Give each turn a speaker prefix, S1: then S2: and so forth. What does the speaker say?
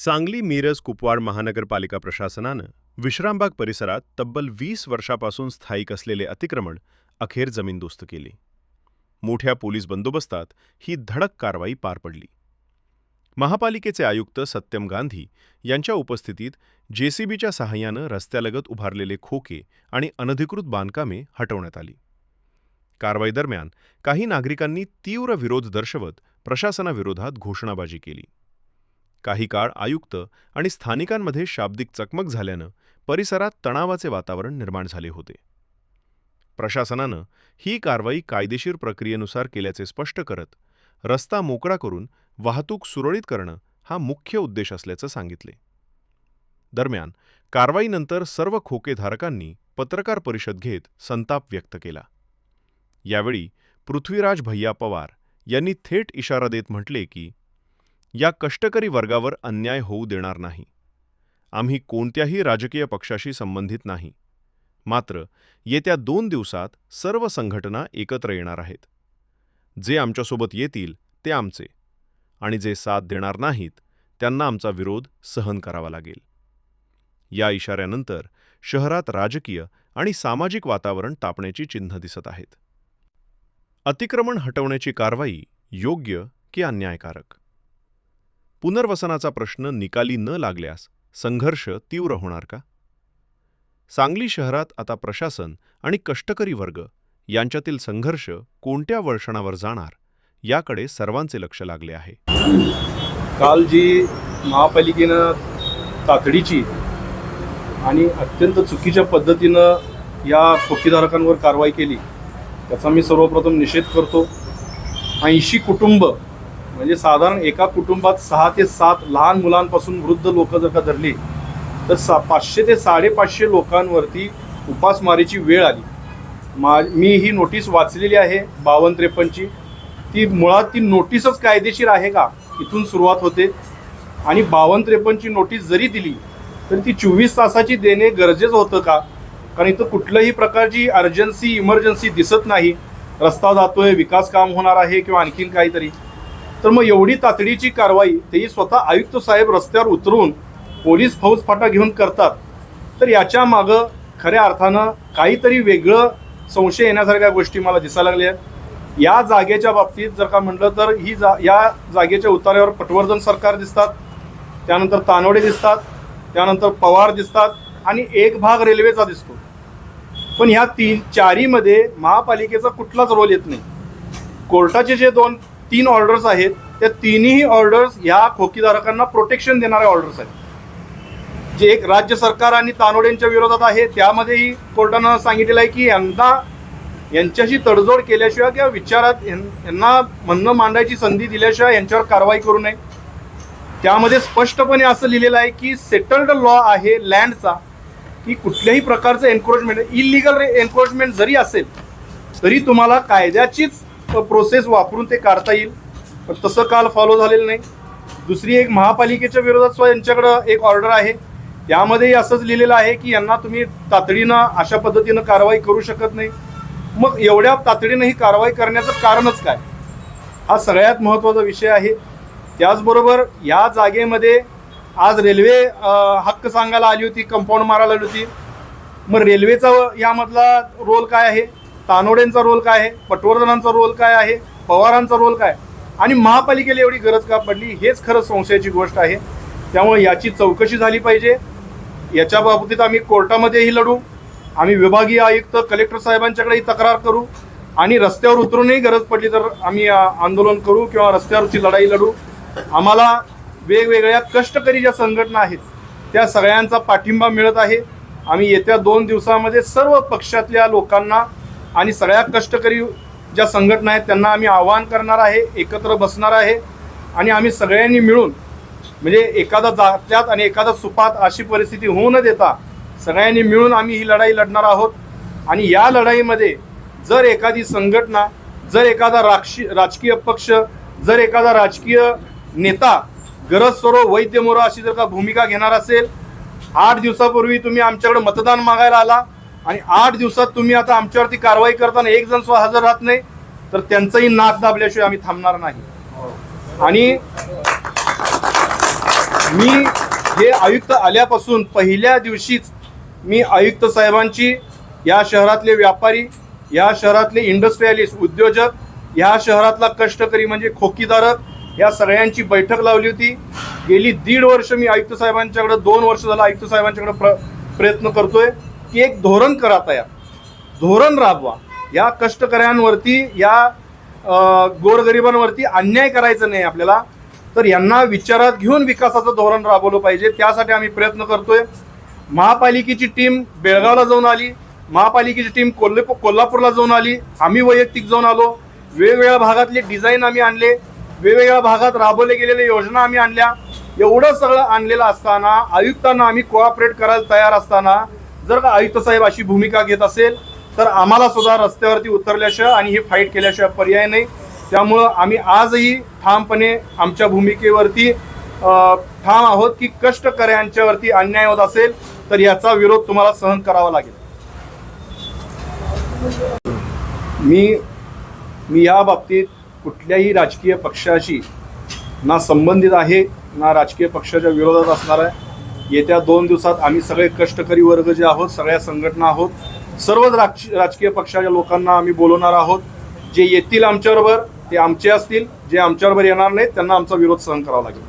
S1: सांगली मिरज कुपवाड महानगरपालिका प्रशासनानं विश्रामबाग परिसरात तब्बल 20 वर्षापासून स्थायिक असलेले अतिक्रमण अखेर जमीनदोस्त केले. मोठ्या पोलीस बंदोबस्तात ही धडक कारवाई पार पडली. महापालिकेचे आयुक्त सत्यम गांधी यांच्या उपस्थितीत जेसीबीच्या सहाय्यानं रस्त्यालगत उभारलेले खोके आणि अनधिकृत बांधकामे हटवण्यात आली. कारवाई दरम्यान काही नागरिकांनी तीव्र विरोध दर्शवत प्रशासनाविरोधात घोषणाबाजी केली. काही काळ आयुक्त आणि स्थानिकांमध्ये शाब्दिक चकमक झाल्यानं परिसरात तणावाचे वातावरण निर्माण झाले होते. प्रशासनानं ही कारवाई कायदेशीर प्रक्रियेनुसार केल्याचे स्पष्ट करत रस्ता मोकळा करून वाहतूक सुरळीत करणं हा मुख्य उद्देश असल्याचं सांगितले. दरम्यान कारवाईनंतर सर्व खोकेधारकांनी पत्रकार परिषद घेत संताप व्यक्त केला. यावेळी पृथ्वीराज भैया पवार यांनी थेट इशारा देत म्हटले की या कष्टकरी वर्गावर अन्याय होऊ देणार नाही. आम्ही कोणत्याही राजकीय पक्षाशी संबंधित नाही. मात्र येत्या 2 दिवसात सर्व संघटना एकत्र येणार आहेत. जे आमच्यासोबत येतील ते आमचे आणि जे साथ देणार नाहीत त्यांना आमचा विरोध सहन करावा लागेल. या इशाऱ्यानंतर शहरात राजकीय आणि सामाजिक वातावरण तापण्याची चिन्ह दिसत आहेत. अतिक्रमण हटवण्याची कारवाई योग्य की अन्यायकारक? पुनर्वसनाचा प्रश्न निकाली न लागल्यास संघर्ष तीव्र होणार का? सांगली शहरात आता प्रशासन आणि कष्टकरी वर्ग यांच्यातील संघर्ष कोणत्या वळणावर जाणार याकडे सर्वांचे लक्ष लागले आहे.
S2: काल जी महापालिकेनं तातडीची आणि अत्यंत चुकीच्या पद्धतीनं या खोकीधारकांवर कारवाई केली त्याचा मी सर्वप्रथम निषेध करतो. 80 कुटुंब म्हणजे साधारण एका कुटुंबात 6 ते 7 लहान मुलांपासून वृद्ध लोक जर का धरली तर 500 ते 550 लोकांवरती उपासमारीची वेळ आली. मी ही नोटीस वाचलेली आहे 52-53ची. ती मुळात ती नोटीसच कायदेशीर आहे का इथून सुरुवात होते. आणि 52-53ची नोटीस जरी दिली तर ती 24 तासाची देणे गरजेचं होतं का? कारण इथं कुठल्याही प्रकारची अर्जन्सी इमर्जन्सी दिसत नाही. रस्ता जातोय, विकास काम होणार आहे किंवा आणखीन काहीतरी. तर मग एवढी तातडीची कारवाई तेही स्वतः आयुक्त साहेब रस्त्यावर उतरून पोलीस फौजफाटा घेऊन करतात. तर याच्या मागं खऱ्या अर्थानं काहीतरी वेगळं संशय येण्यासारख्या गोष्टी मला दिसायला लागल्या. या जागेच्या बाबतीत जर का म्हटलं तर या जागेच्या उतार्यावर पटवर्धन सरकार दिसतात, त्यानंतर तानवडे दिसतात, त्यानंतर पवार दिसतात आणि एक भाग रेल्वेचा दिसतो. पण ह्या 4मध्ये महापालिकेचा कुठलाच रोल येत नाही. कोर्टाचे जे 3 ऑर्डर्स आहेत त्या तिन्ही ऑर्डर्स ह्या खोकीधारकांना प्रोटेक्शन देणाऱ्या ऑर्डर्स आहेत. जे एक राज्य सरकार आणि तानोडेंच्या विरोधात आहे त्यामध्येही कोर्टानं सांगितलेलं आहे की यांच्याशी तडजोड केल्याशिवाय किंवा विचारात यांना म्हणणं मांडायची संधी दिल्याशिवाय यांच्यावर कारवाई करू नये. त्यामध्ये स्पष्टपणे असं लिहिलेलं आहे की सेटल्ड लॉ आहे लँडचा की कुठल्याही प्रकारचं एन्क्रोचमेंट, इलिगल एन्क्रोचमेंट जरी असेल तरी तुम्हाला कायद्याचीच प्रोसेस वापरून ते काढता येईल. पण तसं काल फॉलो झालेलं नाही. दुसरी एक महापालिकेच्या विरोधात सुद्धा यांच्याकडं एक ऑर्डर आहे त्यामध्येही असंच लिहिलेलं आहे की यांना तुम्ही तातडीनं अशा पद्धतीनं कारवाई करू शकत नाही. मग एवढ्या तातडीनं ही कारवाई करण्याचं कारणच काय? हा सगळ्यात महत्त्वाचा विषय आहे. त्याचबरोबर या जागेमध्ये आज रेल्वे हक्क सांगायला आली होती, कंपाऊंड मारायला आली होती. मग रेल्वेचा यामधला रोल काय आहे? तानोडेंचा रोल काय आहे? पटवर्धनांचा रोल काय आहे? पवारांचा रोल काय? आणि महापालिकेला एवढी गरज का पडली? हेच खरं संशयाची गोष्ट आहे. त्यामुळे याची चौकशी झाली पाहिजे. याच्या बाबतीत आम्ही कोर्टामध्येही लढू, आम्ही विभागीय आयुक्त कलेक्टर साहेबांच्याकडेही तक्रार करू आणि रस्त्यावर उतरूनही गरज पडली तर आम्ही आंदोलन करू किंवा रस्त्यावरची लढाई लढू. आम्हाला वेगवेगळ्या कष्टकरी ज्या संघटना आहेत त्या सगळ्यांचा पाठिंबा मिळत आहे. आम्ही येत्या 2 दिवसामध्ये सर्व पक्षातल्या लोकांना आणि सगळ्या कष्टकरी ज्या संघटना आहेत त्यांना आम्ही आवाहन करणार आहे, एकत्र बसणार आहे आणि आम्ही सगळ्यांनी मिळून म्हणजे एखादा जात्यात आणि एखादा सुपात अशी परिस्थिती होऊ न देता सगळ्यांनी मिळून आम्ही ही लढाई लढणार आहोत. आणि या लढाईमध्ये जर एखादी संघटना, जर एखादा राजकीय पक्ष, जर एखादा राजकीय नेता गरज सोडो वैद्य मोरो अशी जर का भूमिका घेणार असेल, 8 दिवसापूर्वी तुम्ही आमच्याकडे मतदान मागायला आला आणि 8 दिवसात तुम्ही आता आमच्यावरती कारवाई करताना एक जण सुद्धा हजर राहत नाही तर त्यांचंही नाक दाबल्याशिवाय आम्ही थांबणार नाही. आणि मी हे आयुक्त आल्यापासून पहिल्या दिवशीच मी आयुक्त साहेबांची, या शहरातले व्यापारी, या शहरातले इंडस्ट्रियलिस्ट, उद्योजक, या शहरातला कष्टकरी म्हणजे खोकीधारक, या सगळ्यांची बैठक लावली होती. गेली 1.5 वर्ष मी आयुक्त साहेबांच्याकडे, 2 वर्ष झालं आयुक्त साहेबांच्याकडे प्रयत्न करतोय की एक धोरण करा तयार, धोरण राबवा. या कष्टकऱ्यांवरती, या गोरगरिबांवरती अन्याय करायचा नाही आपल्याला, तर यांना विचारात घेऊन विकासाचं धोरण राबवलं पाहिजे. त्यासाठी आम्ही प्रयत्न करतोय. महापालिकेची टीम बेळगावला जाऊन आली, महापालिकेची टीम कोल्हापूरला जाऊन आली, आम्ही वैयक्तिक जाऊन आलो. वेगवेगळ्या भागातले डिझाईन आम्ही आणले, वेगवेगळ्या भागात राबवले गेलेल्या योजना आम्ही आणल्या. एवढं सगळं आणलेलं असताना, आयुक्तांना आम्ही कोऑपरेट करायला तयार असताना, जर का आयुक्त साहेब अशी भूमिका घेत असेल तर आम्हाला सुद्धा रस्त्यावरती उतरल्याशिवाय आणि ही फाईट केल्याशिवाय पर्याय नाही. त्यामुळं आम्ही आजही ठामपणे आमच्या भूमिकेवरती ठाम आहोत की कष्टकऱ्यांच्यावरती अन्याय होत असेल तर याचा विरोध तुम्हाला सहन करावा लागेल. मी या बाबतीत कुठल्याही राजकीय पक्षाशी ना संबंधित आहे, ना राजकीय पक्षाच्या विरोधात असणार आहे. येत्या 2 दिवसात आम्ही सगळे कष्टकरी वर्ग जे आहोत, सगळ्या संघटना आहोत, सर्वच राजकीय पक्षाच्या लोकांना आम्ही बोलवणार आहोत. जे येतील आमच्याबरोबर ते आमचे असतील, जे आमच्याबरोबर येणार नाहीत त्यांना आमचा विरोध सहन करावा लागेल.